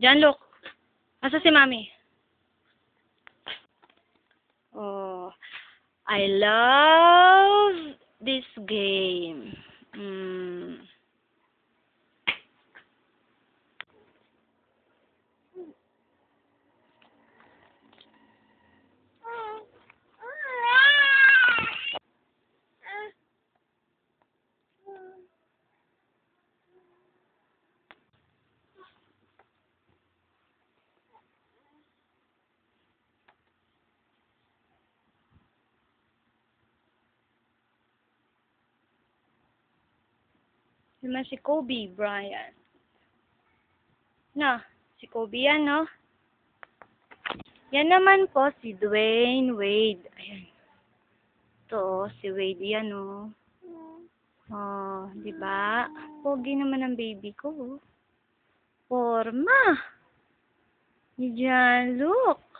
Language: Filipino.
Diyan, look. Asa si Mami? Oh, I love this game. Naman si Kobe Bryant. Na, si Kobe yan, no? Yan naman po si Dwayne Wade. Ayan. Ito, si Wade yan, no? Oh, di ba? Pogi naman ang baby ko. Forma. Diyan, look.